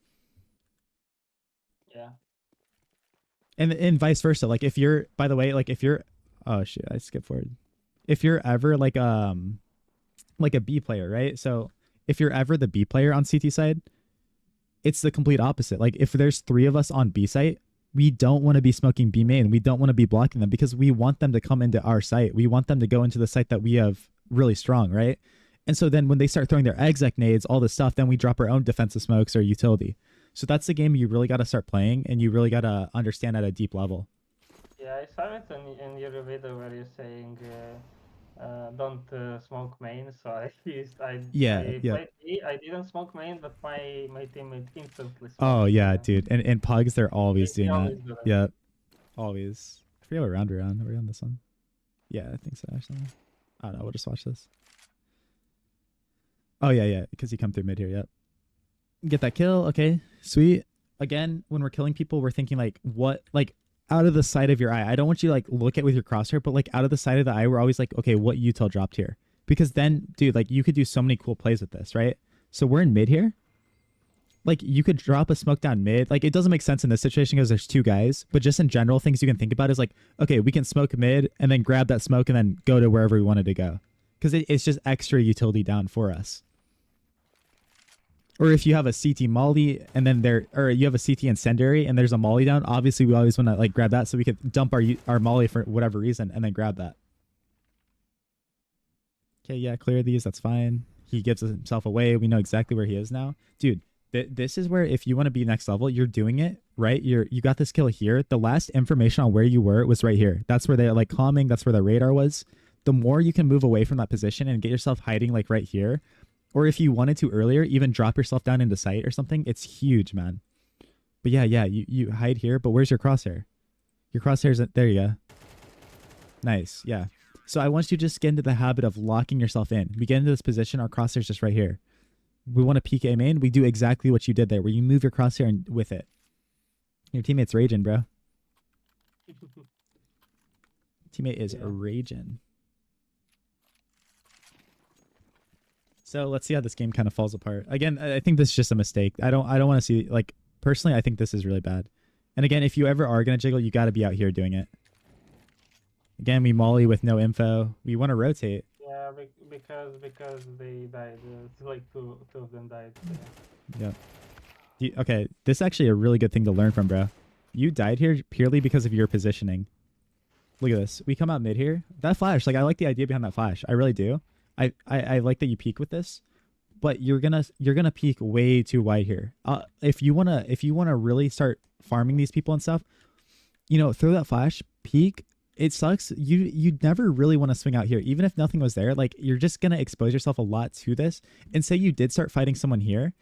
Yeah. And vice versa. Like if you're, by the way, like if you're, oh shit, I skipped forward. If you're ever like a B player, right? So if you're ever the B player on CT side, it's the complete opposite. Like if there's 3 of us on B site, we don't want to be smoking B main. We don't want to be blocking them because we want them to come into our site. We want them to go into the site that we have really strong, right? And so then when they start throwing their exec nades, all this stuff, then we drop our own defensive smokes or utility. So that's the game you really got to start playing, and you really got to understand at a deep level. Yeah, I saw it in your video where you're saying don't smoke main. So I played B. I didn't smoke main, but my teammate instantly smoked. Oh yeah, dude. And pugs, they're always doing that. Yeah, always. I forget what round we're on. Are we on this one? Yeah, I think so. Actually, I don't know. We'll just watch this. Oh yeah, because you come through mid here. Yep. Get that kill. Okay, sweet. Again, when we're killing people, we're thinking like, what, like out of the side of your eye. I don't want you to like look at with your crosshair, but like out of the side of the eye, we're always like, okay, what util dropped here? Because then, dude, like you could do so many cool plays with this, right? So we're in mid here. Like you could drop a smoke down mid. Like it doesn't make sense in this situation because there's 2 guys, but just in general, things you can think about is like, okay, we can smoke mid and then grab that smoke and then go to wherever we wanted to go. Because it's just extra utility down for us. Or if you have a CT molly and then you have a CT incendiary and there's a molly down, obviously we always want to like grab that so we could dump our molly for whatever reason and then grab that. Okay, yeah, clear these. That's fine. He gives himself away. We know exactly where he is now. Dude, this is where if you want to be next level, you're doing it, right? You got this kill here. The last information on where you were was right here. That's where they're like calming. That's where the radar was. The more you can move away from that position and get yourself hiding like right here, or if you wanted to earlier, even drop yourself down into sight or something, it's huge, man. But yeah, you hide here, but where's your crosshair? Your crosshair's there you go. Nice, yeah. So I want you to just get into the habit of locking yourself in. We get into this position, our crosshair's just right here. We want to peek A main. We do exactly what you did there, where you move your crosshair and with it. Your teammate's raging, bro. Teammate is raging. So let's see how this game kind of falls apart. Again, I think this is just a mistake. I don't want to see, like, personally, I think this is really bad. And again, if you ever are going to jiggle, you got to be out here doing it. Again, we molly with no info. We want to rotate. Yeah, because they died. Like two of them died. Yeah. Okay, this is actually a really good thing to learn from, bro. You died here purely because of your positioning. Look at this. We come out mid here. That flash, like, I like the idea behind that flash. I really do. I like that you peek with this, but you're gonna peek way too wide here. If you wanna really start farming these people and stuff, throw that flash, peek. It sucks. You'd never really want to swing out here, even if nothing was there. Like you're just gonna expose yourself a lot to this. And say you did start fighting someone here,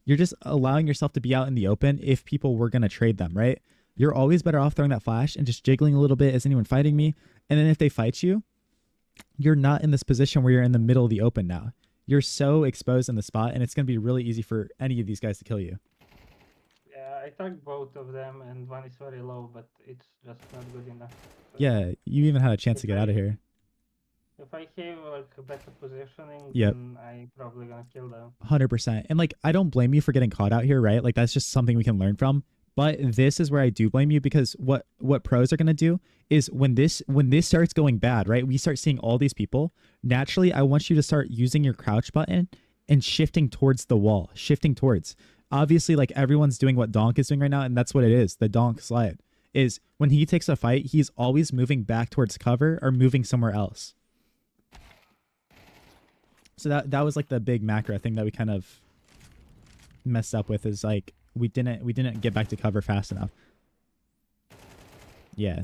you're just allowing yourself to be out in the open if people were gonna trade them, right? You're always better off throwing that flash and just jiggling a little bit. Is anyone fighting me? And then if they fight you, you're not in this position where you're in the middle of the open now. You're so exposed in the spot, and it's going to be really easy for any of these guys to kill you. Yeah, I tagged both of them, and one is very low, but it's just not good enough. Yeah, you even had a chance to get out of here. If I have like a better positioning, Yep. then I probably gonna kill them. 100%. And like, I don't blame you for getting caught out here, right? Like, that's just something we can learn from. But this is where I do blame you, because what pros are gonna do is when this starts going bad, right? We start seeing all these people. Naturally, I want you to start using your crouch button and shifting towards the wall, shifting towards. Obviously, like everyone's doing what Donk is doing right now, and that's what it is. The Donk slide is when he takes a fight, he's always moving back towards cover or moving somewhere else. So that was like the big macro thing that we kind of messed up with, is like we didn't get back to cover fast enough. Yeah.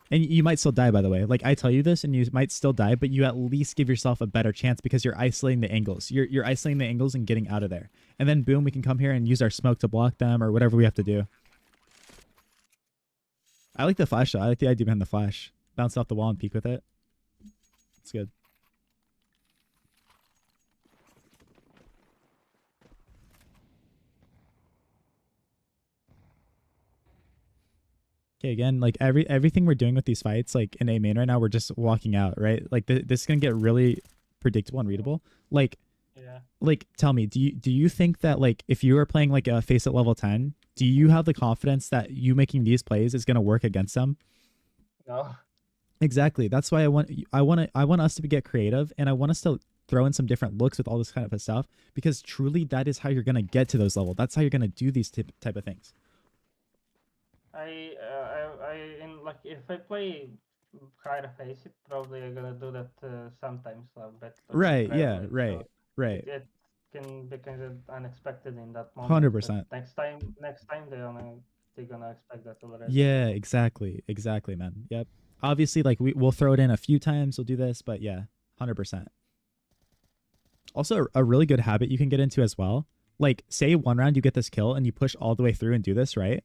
And you might still die, by the way. Like, I tell you this and you might still die, but you at least give yourself a better chance because you're isolating the angles. You're isolating the angles and getting out of there. And then boom, we can come here and use our smoke to block them or whatever we have to do. I like the flash shot. I like the idea behind the flash. Bounce off the wall and peek with it. It's good. Okay, again, like everything we're doing with these fights, like in A main right now, we're just walking out, right? Like this is gonna get really predictable and readable. Like, yeah. Like, tell me, do you think that like if you were playing like a face at level 10, do you have the confidence that you making these plays is gonna work against them? No. Exactly. That's why I want us to get creative, and I want us to throw in some different looks with all this kind of stuff, because truly that is how you're gonna get to those levels. That's how you're gonna do these type of things. I in like if I play higher face, it probably I'm gonna do that sometimes, but right. Yeah. Right. So right. It can be kind of unexpected in that moment. 100%. Next time they're gonna expect that already. Yeah. Exactly. Exactly, man. Yep. Obviously, like we'll throw it in a few times. We'll do this, but yeah, 100%. Also, a really good habit you can get into as well. Like, say one round you get this kill and you push all the way through and do this, right?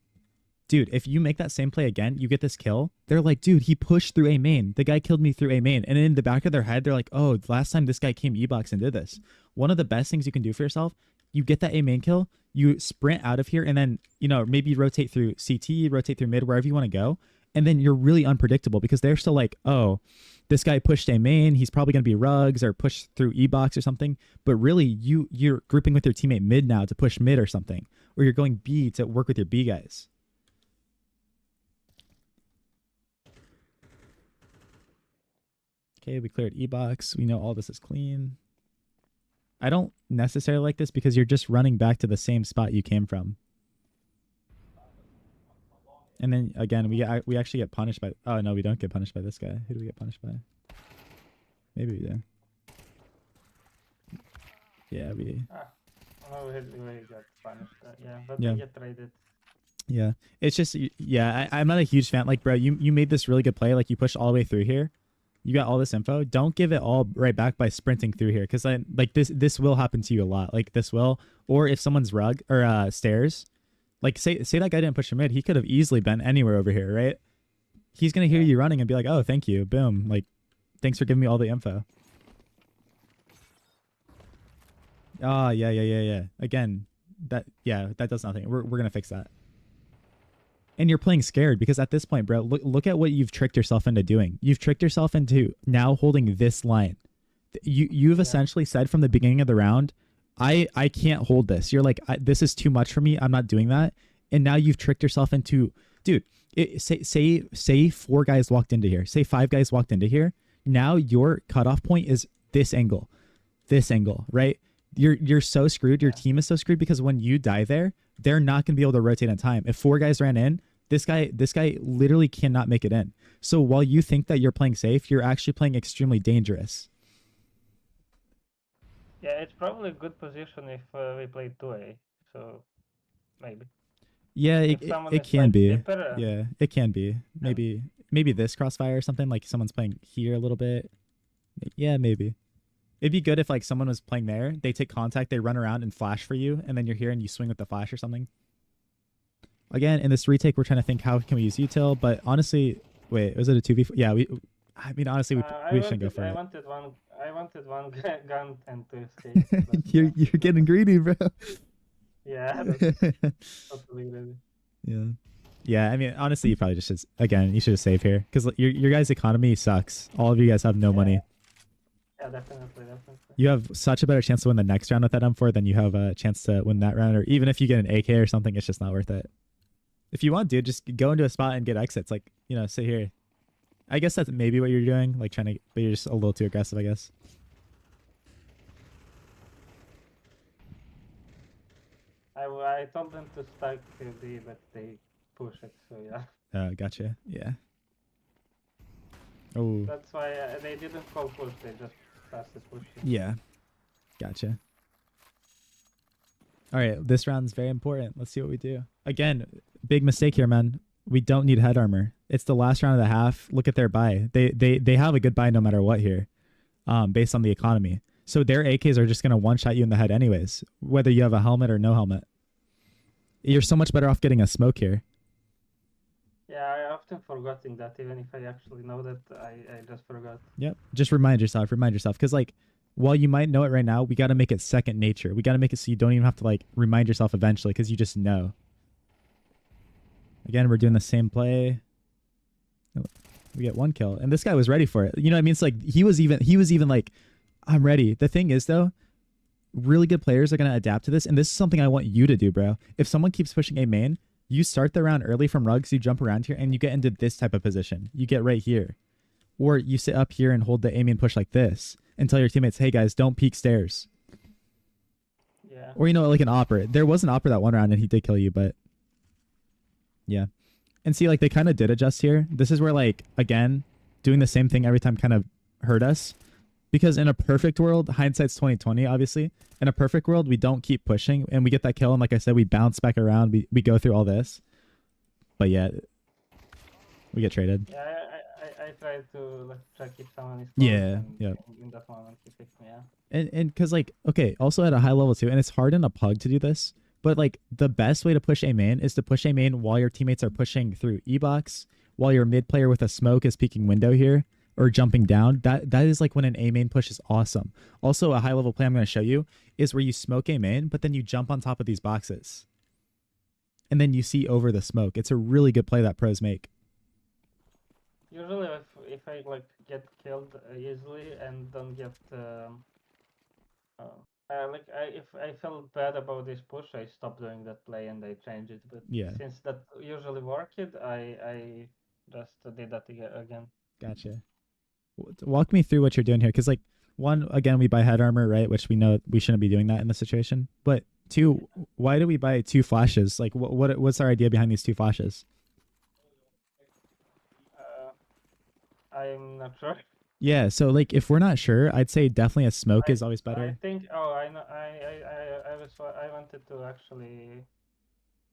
Dude, if you make that same play again, you get this kill. They're like, dude, he pushed through A main. The guy killed me through A main. And in the back of their head, they're like, oh, last time this guy came E-box and did this. One of the best things you can do for yourself, you get that A main kill, you sprint out of here, and then, maybe rotate through CT, rotate through mid, wherever you want to go. And then you're really unpredictable because they're still like, oh, this guy pushed A main. He's probably going to be rugs or push through E-box or something. But really, you're grouping with your teammate mid now to push mid or something. Or you're going B to work with your B guys. Okay, we cleared E-box. We know all this is clean. I don't necessarily like this because you're just running back to the same spot you came from. And then again, we actually get punished by. Oh no, we don't get punished by this guy. Who do we get punished by? Maybe we do. Yeah, we. Oh, we got punished. Yeah, but we get traded. Yeah, it's just I'm not a huge fan. Like, bro, you made this really good play. Like, you pushed all the way through here. You got all this info. Don't give it all right back by sprinting through here, because like this will happen to you a lot. Like this will, or if someone's rug or stairs, like say that guy didn't push him mid, he could have easily been anywhere over here, right? He's gonna hear you running and be like, oh, thank you, boom, like, thanks for giving me all the info. Oh yeah. Again, that does nothing. We're gonna fix that. And you're playing scared because at this point, bro, look at what you've tricked yourself into doing. You've tricked yourself into now holding this line. You've essentially said from the beginning of the round, I can't hold this. You're like, this is too much for me. I'm not doing that. And now you've tricked yourself into, dude, say 4 guys walked into here. Say 5 guys walked into here. Now your cutoff point is this angle, right? You're so screwed. Your team is so screwed because when you die there, they're not going to be able to rotate in time. If 4 guys ran in, this guy literally cannot make it in. So while you think that you're playing safe, you're actually playing extremely dangerous. Yeah, it's probably a good position if we play 2A. So maybe. Yeah, it can be. Yeah, it can be. Maybe this crossfire or something, like someone's playing here a little bit. Yeah, maybe. It'd be good if like someone was playing there, they take contact, they run around and flash for you, and then you're here and you swing with the flash or something. Again, in this retake, we're trying to think how can we use util, but honestly, wait, was it a 2v4? Yeah, honestly, we shouldn't go for it. I wanted one gun and 2 escape. You're getting greedy, bro. Yeah, that's totally greedy. Yeah. Yeah, I mean, honestly, you probably just should, again, you should just save here because your guys' economy sucks. All of you guys have no money. Yeah, definitely. You have such a better chance to win the next round with that M4 than you have a chance to win that round, or even if you get an AK or something, it's just not worth it. If you want, dude, just go into a spot and get exits. Like, you know, sit here. I guess that's maybe what you're doing, like trying to, but you're just a little too aggressive, I guess. I told them to stack B, but they push it, so yeah. Gotcha. Yeah. Oh. That's why they didn't call push, they just fastest push. Yeah. Gotcha. All right, this round's very important. Let's see what we do. Again, big mistake here, man. We don't need head armor. It's the last round of the half. Look at their buy. They have a good buy no matter what here, based on the economy. So their AKs are just gonna one shot you in the head anyways, whether you have a helmet or no helmet. You're so much better off getting a smoke here. Yeah, I often forgetting that. Even if I actually know that, I just forgot. Yep. Just remind yourself, because like, while you might know it right now, we got to make it second nature. We got to make it so you don't even have to like remind yourself eventually, because you just know. Again, we're doing the same play. We get one kill, and this guy was ready for it. You know what I mean? It's like he was even like, I'm ready. The thing is though, really good players are going to adapt to this, and this is something I want you to do, bro. If someone keeps pushing A main, you start the round early from rugs, you jump around here, and you get into this type of position. You get right here. Or you sit up here and hold the A main push like this and tell your teammates, hey guys, don't peek stairs. Yeah. Or, you know, like an opera. There was an opera that one round and he did kill you, but yeah. And see, like, they kind of did adjust here. This is where, like, again, doing the same thing every time kind of hurt us. Because in a perfect world, hindsight's 2020, obviously. In a perfect world, we don't keep pushing and we get that kill. And like I said, we bounce back around. We go through all this. But yeah, we get traded. Yeah, I tried to like check if someone is close. Yeah, and yeah. In that moment, he picked me. Yeah. And because like, okay, also at a high level too, and it's hard in a pug to do this, but like the best way to push A main is to push A main while your teammates are pushing through E-box, while your mid player with a smoke is peeking window here or jumping down. That is like when an A main push is awesome. Also, a high level play I'm going to show you is where you smoke A main, but then you jump on top of these boxes. And then you see over the smoke. It's a really good play that pros make. Usually, if I like get killed easily and don't get if I felt bad about this push, I stop doing that play and I change it. But yeah, since that usually worked, I just did that again. Gotcha. Walk me through what you're doing here, because like one, again, we buy head armor, right? Which we know we shouldn't be doing that in this situation. But two, why do we buy 2 flashes? Like what's our idea behind these 2 flashes? I'm not sure. Yeah, so like if we're not sure, I'd say definitely a smoke is always better. I think. Oh, I know. I wanted to actually,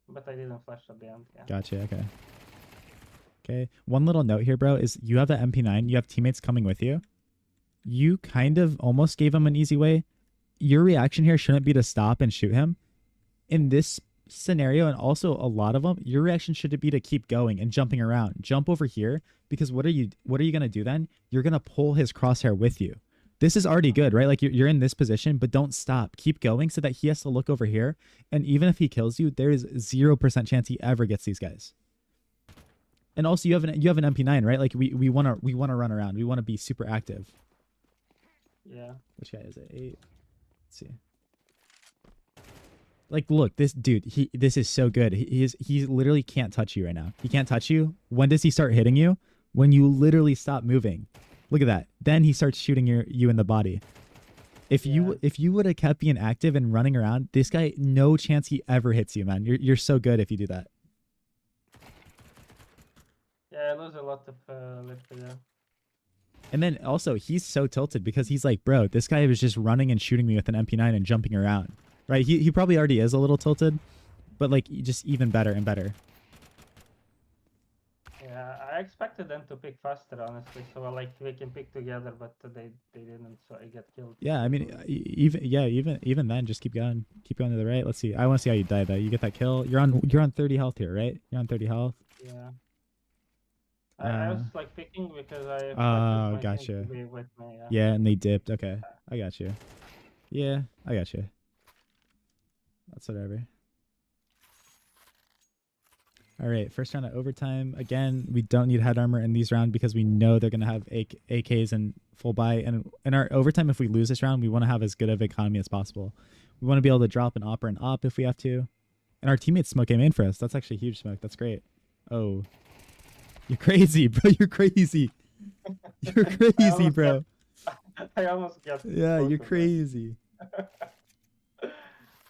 but I didn't flash at the end. Yeah. Gotcha. Okay. Okay. One little note here, bro, is you have an MP9. You have teammates coming with you. You kind of almost gave him an easy way. Your reaction here shouldn't be to stop and shoot him. In this scenario, and also a lot of them, your reaction should be to keep going and jumping around. Jump over here, because what are you going to do then? You're going to pull his crosshair with you. This is already good, right? Like you're in this position, but don't stop. Keep going so that he has to look over here. And even if he kills you, there is 0% chance he ever gets these guys. And also you have an MP9, right? Like we want to run around. We want to be super active. Yeah. Which guy is it? 8. Let's see. Like, look, this dude, this is so good. He literally can't touch you right now. He can't touch you. When does he start hitting you? When you literally stop moving. Look at that. Then he starts shooting you in the body. If you would have kept being active and running around, this guy, no chance he ever hits you, man. You're so good if you do that. Yeah, I lose a lot of lift there. And then also, he's so tilted because he's like, bro, this guy was just running and shooting me with an MP9 and jumping around. Right? He probably already is a little tilted, but like just even better and better. Yeah, I expected them to pick faster, honestly. So like we can pick together, but they didn't, so I get killed. Yeah, I mean, even then, just keep going to the right. Let's see. I want to see how you die though. You get that kill. You're on 30 health here, right? You're on 30 health. Yeah. I was like picking because I. Oh, gotcha. Yeah, and they dipped. Okay, I got you. Yeah, I got you. That's whatever. All right, first round of overtime. Again, we don't need head armor in these rounds because we know they're going to have AKs and full buy. And in our overtime, if we lose this round, we want to have as good of economy as possible. We want to be able to drop an op or an op if we have to. And our teammates smoke aim in for us. That's actually huge smoke. That's great. Oh. You're crazy, bro. You're crazy. You're crazy, bro. I almost got. Yeah, you're crazy.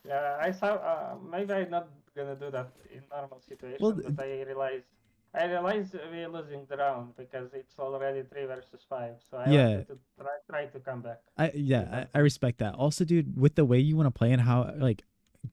Yeah, I saw. Maybe I'm not gonna do that in normal situation, but I realize we're losing the round because it's already 3 versus 5. So I wanted to try to come back. I respect that. Also, dude, with the way you want to play and how like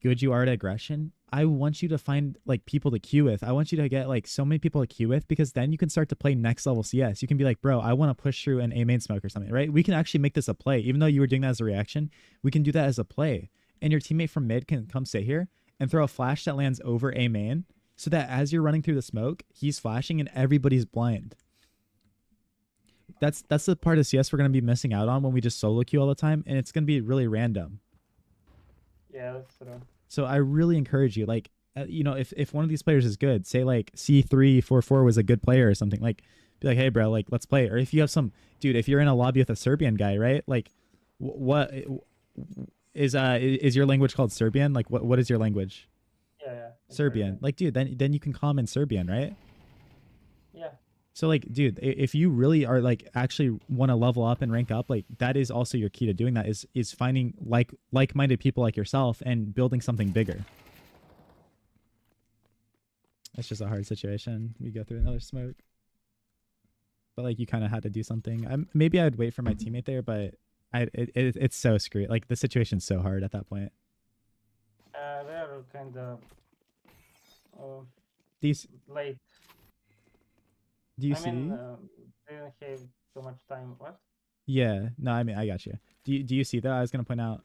good you are at aggression, I want you to find like people to queue with. I want you to get like so many people to queue with because then you can start to play next level CS. You can be like, bro, I want to push through an A main smoke or something, right? We can actually make this a play. Even though you were doing that as a reaction, we can do that as a play. And your teammate from mid can come sit here and throw a flash that lands over A main so that as you're running through the smoke, he's flashing and everybody's blind. That's the part of CS we're going to be missing out on when we just solo queue all the time, and it's going to be really random. Yeah, that's true. So I really encourage you, like, you know, if one of these players is good, say like C344 was a good player or something, like, be like, hey, bro, like, let's play. Or if you have some, dude, if you're in a lobby with a Serbian guy, right? Like, what is your language called Serbian? Like, what is your language? Yeah. Serbian. Like, dude, then you can call in Serbian, right? Yeah. So like, dude, if you really are like actually want to level up and rank up, like that is also your key to doing that is finding like-minded people like yourself and building something bigger. It's just a hard situation. We go through another smoke. But like you kind of had to do something. Maybe I'd wait for my teammate there, but it's so screwed. Like the situation's so hard at that point. They're kind of late. Do you see? Didn't have too much time. What? Yeah. No, I mean I got you. Do you see that? I was gonna point out.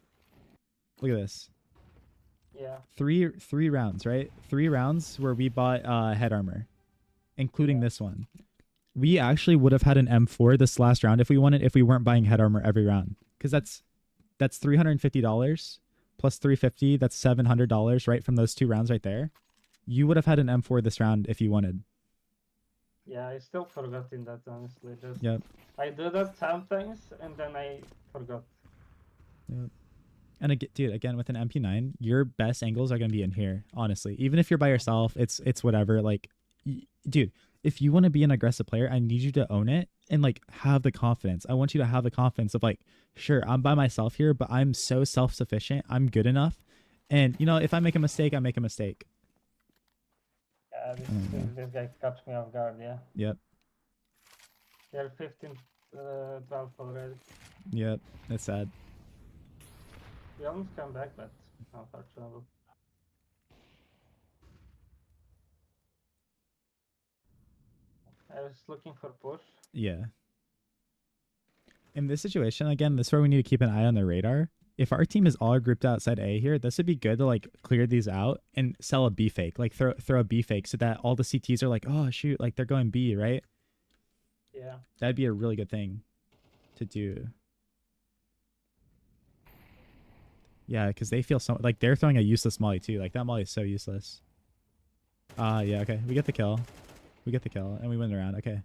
Look at this. Yeah. Three rounds, right? 3 rounds where we bought head armor, including this one. We actually would have had an M4 this last round if we wanted, if we weren't buying head armor every round. Because that's $350 plus $350. That's $700 right from those 2 rounds right there. You would have had an M4 this round if you wanted. Yeah, I still forgot in that, honestly. Yep. I do that sometimes and then I forgot. Yep. And again, with an MP9, your best angles are going to be in here, honestly. Even if you're by yourself, it's whatever. Like, dude, if you want to be an aggressive player, I need you to own it and, like, have the confidence. I want you to have the confidence of, like, sure, I'm by myself here, but I'm so self-sufficient. I'm good enough. And, you know, if I make a mistake, I make a mistake. Yeah, this guy catch me off guard, yeah. Yep. They're 15-12 already. Yep, that's sad. We almost come back, but unfortunately. I was looking for push. Yeah. In this situation, again, this is where we need to keep an eye on the radar. If our team is all grouped outside A here, this would be good to like clear these out and sell a B fake, like throw a B fake so that all the CTs are like, oh shoot, like they're going B, right? Yeah. That'd be a really good thing to do. Yeah, because they feel so like they're throwing a useless molly too. Like that molly is so useless. Yeah, okay. We get the kill. And we win the round. Okay.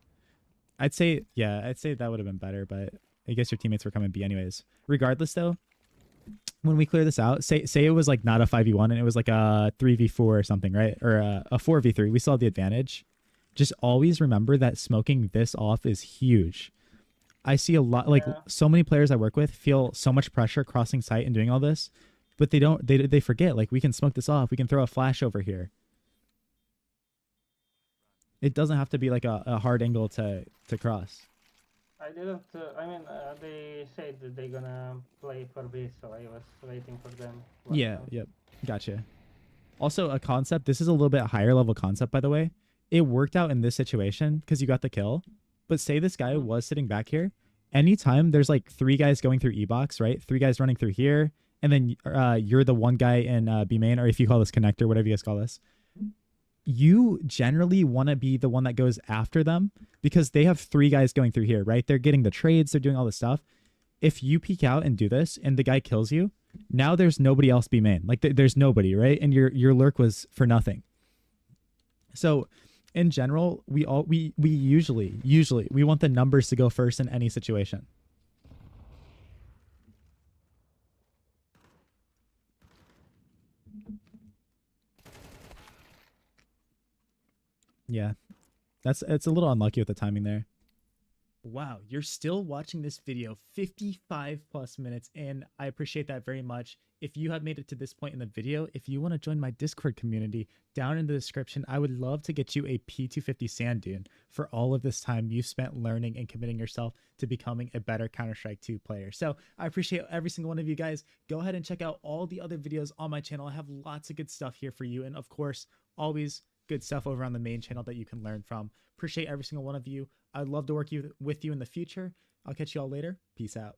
I'd say that would have been better, but I guess your teammates were coming B anyways. Regardless though, when we clear this out, say it was like not a 5v1 and it was like a 3v4 or something, right? Or a 4v3. We still have the advantage. Just always remember that smoking this off is huge. I see a lot, like so many players I work with feel so much pressure crossing site and doing all this, but they forget, like we can smoke this off. We can throw a flash over here. It doesn't have to be like a hard angle to cross. I didn't, they said that they're gonna play for B, so I was waiting for them. Yeah, yep. Gotcha. Also a concept, this is a little bit higher level concept, by the way. It worked out in this situation because you got the kill. But say this guy was sitting back here. Anytime there's like 3 guys going through E-box, right? 3 guys running through here. And then you're the one guy in B main, or if you call this connector, whatever you guys call this. You generally want to be the one that goes after them because they have 3 guys going through here, right? They're getting the trades. They're doing all this stuff. If you peek out and do this and the guy kills you, now there's nobody else B main. Like there's nobody, right? And your lurk was for nothing. So in general, we usually we want the numbers to go first in any situation. Yeah, it's a little unlucky with the timing there. Wow, you're still watching this video 55 plus minutes in. I appreciate that very much. If you have made it to this point in the video, if you want to join my Discord community, down in the description, I would love to get you a P250 sand dune for all of this time you spent learning and committing yourself to becoming a better Counter-Strike 2 player. So I appreciate every single one of you guys. Go ahead and check out all the other videos on my channel. I have lots of good stuff here for you. And of course, always good stuff over on the main channel that you can learn from. Appreciate every single one of you. I'd love to work with you in the future. I'll catch you all later. Peace out.